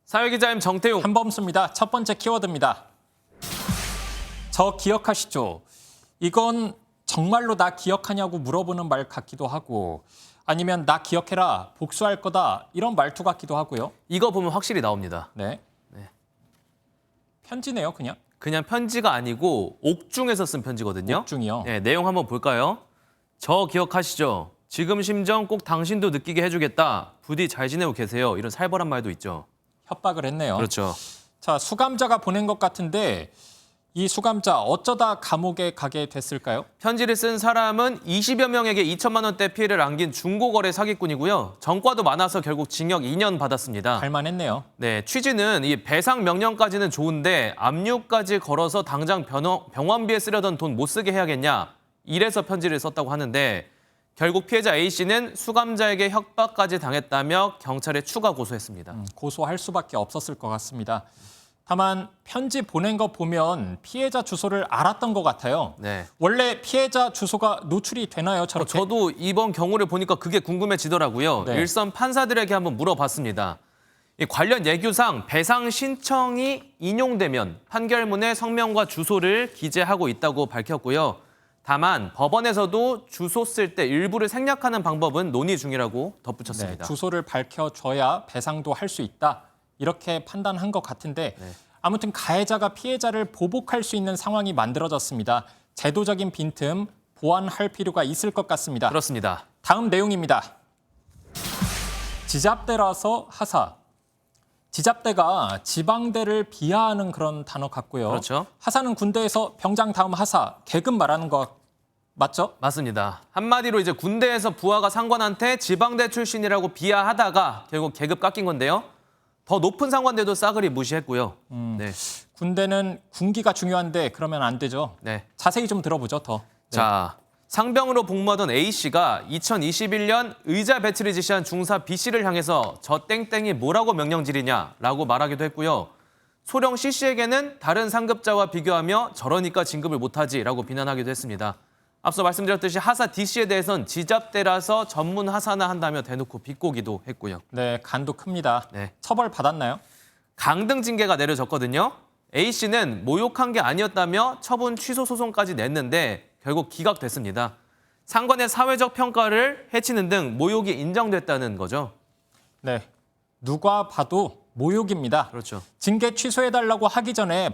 사회기자임 정태용. 한범수입니다. 첫 번째 키워드입니다. 저 기억하시죠? 이건 정말로 나 기억하냐고 물어보는 말 같기도 하고 아니면 나 기억해라, 복수할 거다 이런 말투 같기도 하고요. 이거 보면 확실히 나옵니다. 네. 편지네요, 그냥. 그냥 편지가 아니고 옥중에서 쓴 편지거든요. 옥중이요? 네, 내용 한번 볼까요? 저 기억하시죠? 지금 심정 꼭 당신도 느끼게 해주겠다. 부디 잘 지내고 계세요. 이런 살벌한 말도 있죠. 협박을 했네요. 그렇죠. 자, 수감자가 보낸 것 같은데 이 수감자 어쩌다 감옥에 가게 됐을까요? 편지를 쓴 사람은 20여 명에게 2천만 원대 피해를 안긴 중고거래 사기꾼이고요. 전과도 많아서 결국 징역 2년 받았습니다. 할만했네요. 네, 취지는 이 배상 명령까지는 좋은데 압류까지 걸어서 당장 병원비에 쓰려던 돈 못 쓰게 해야겠냐. 이래서 편지를 썼다고 하는데 결국 피해자 A씨는 수감자에게 협박까지 당했다며 경찰에 추가 고소했습니다. 고소할 수밖에 없었을 것 같습니다. 다만 편지 보낸 거 보면 피해자 주소를 알았던 것 같아요. 네. 원래 피해자 주소가 노출이 되나요? 저렇게? 저도 이번 경우를 보니까 그게 궁금해지더라고요. 네. 일선 판사들에게 한번 물어봤습니다. 이 관련 예규상 배상 신청이 인용되면 판결문에 성명과 주소를 기재하고 있다고 밝혔고요. 다만 법원에서도 주소 쓸 때 일부를 생략하는 방법은 논의 중이라고 덧붙였습니다. 네, 주소를 밝혀줘야 배상도 할 수 있다. 이렇게 판단한 것 같은데 아무튼 가해자가 피해자를 보복할 수 있는 상황이 만들어졌습니다. 제도적인 빈틈 보완할 필요가 있을 것 같습니다. 그렇습니다. 다음 내용입니다. 지잡대라서 하사. 지잡대가 지방대를 비하하는 그런 단어 같고요. 그렇죠. 하사는 군대에서 병장 다음 하사, 계급 말하는 거 맞죠? 맞습니다. 한마디로 이제 군대에서 부하가 상관한테 지방대 출신이라고 비하하다가 결국 계급 깎인 건데요. 더 높은 상관대도 싸그리 무시했고요. 네. 군대는 군기가 중요한데 그러면 안 되죠. 네. 자세히 좀 들어보죠, 더. 네. 자, 상병으로 복무하던 A씨가 2021년 의자 배치를 지시한 중사 B씨를 향해서 저 땡땡이 뭐라고 명령질이냐라고 말하기도 했고요. 소령 C씨에게는 다른 상급자와 비교하며 저러니까 진급을 못하지라고 비난하기도 했습니다. 앞서 말씀드렸듯이 하사 D씨에 대해선 지잡대라서 전문 하사나 한다며 대놓고 비꼬기도 했고요. 네, 간도 큽니다. 네. 처벌 받았나요? 강등 징계가 내려졌거든요. A씨는 모욕한 게 아니었다며 처분 취소 소송까지 냈는데 결국 기각됐습니다. 상관의 사회적 평가를 해치는 등 모욕이 인정됐다는 거죠. 네, 누가 봐도 모욕입니다. 그렇죠. 징계 취소해달라고 하기 전에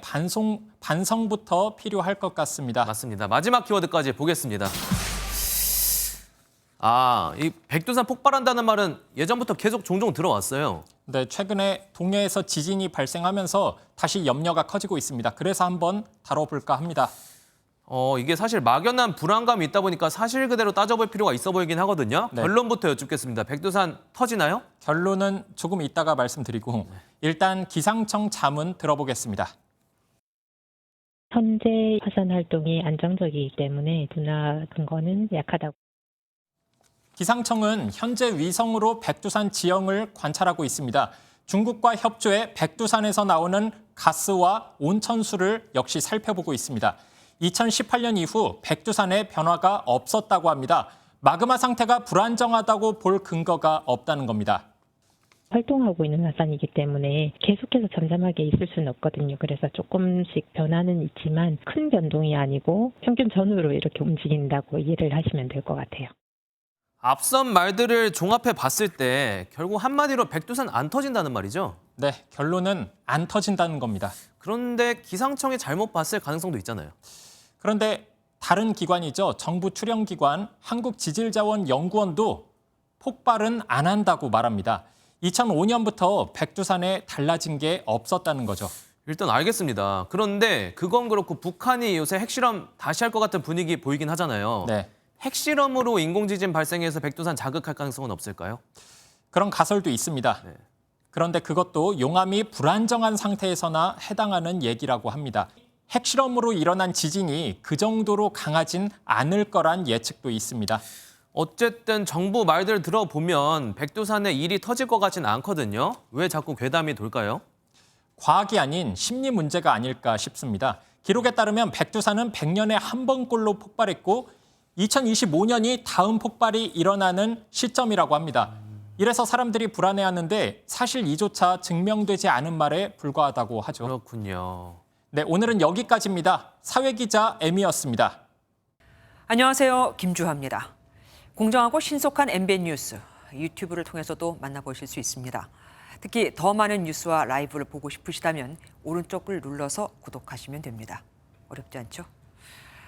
반성부터 필요할 것 같습니다. 맞습니다. 마지막 키워드까지 보겠습니다. 이 백두산 폭발한다는 말은 예전부터 계속 종종 들어왔어요. 네, 최근에 동해에서 지진이 발생하면서 다시 염려가 커지고 있습니다. 그래서 한번 다뤄볼까 합니다. 이게 사실 막연한 불안감이 있다 보니까 사실 그대로 따져볼 필요가 있어 보이긴 하거든요. 네. 결론부터 여쭙겠습니다. 백두산 터지나요? 결론은 조금 이따가 말씀드리고 일단 기상청 자문 들어보겠습니다. 현재 화산 활동이 안정적이기 때문에 둔화 근거는 약하다고. 기상청은 현재 위성으로 백두산 지형을 관찰하고 있습니다. 중국과 협조해 백두산에서 나오는 가스와 온천수를 역시 살펴보고 있습니다. 2018년 이후 백두산에 변화가 없었다고 합니다. 마그마 상태가 불안정하다고 볼 근거가 없다는 겁니다. 활동하고 있는 화산이기 때문에 계속해서 잠잠하게 있을 수는 없거든요. 그래서 조금씩 변화는 있지만 큰 변동이 아니고 평균 전후로 이렇게 움직인다고 이해를 하시면 될 것 같아요. 앞선 말들을 종합해 봤을 때 결국 한마디로 백두산 안 터진다는 말이죠. 네, 결론은 안 터진다는 겁니다. 그런데 기상청이 잘못 봤을 가능성도 있잖아요. 그런데 다른 기관이죠. 정부 출연기관 한국지질자원연구원도 폭발은 안 한다고 말합니다. 2005년부터 백두산에 달라진 게 없었다는 거죠. 일단 알겠습니다. 그런데 그건 그렇고 북한이 요새 핵실험 다시 할 것 같은 분위기 보이긴 하잖아요. 네, 핵실험으로 인공지진 발생해서 백두산 자극할 가능성은 없을까요? 그런 가설도 있습니다. 네. 그런데 그것도 용암이 불안정한 상태에서나 해당하는 얘기라고 합니다. 핵실험으로 일어난 지진이 그 정도로 강하진 않을 거란 예측도 있습니다. 어쨌든 정부 말들 들어보면 백두산에 일이 터질 것 같진 않거든요. 왜 자꾸 괴담이 돌까요? 과학이 아닌 심리 문제가 아닐까 싶습니다. 기록에 따르면 백두산은 100년에 한 번꼴로 폭발했고 2025년이 다음 폭발이 일어나는 시점이라고 합니다. 이래서 사람들이 불안해하는데 사실 이조차 증명되지 않은 말에 불과하다고 하죠. 그렇군요. 네, 오늘은 여기까지입니다. 사회기자 M이었습니다. 안녕하세요. 김주하입니다. 공정하고 신속한 MBN 뉴스, 유튜브를 통해서도 만나보실 수 있습니다. 특히 더 많은 뉴스와 라이브를 보고 싶으시다면 오른쪽을 눌러서 구독하시면 됩니다. 어렵지 않죠?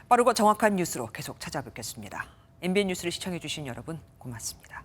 빠르고 정확한 뉴스로 계속 찾아뵙겠습니다. MBN 뉴스를 시청해주신 여러분 고맙습니다.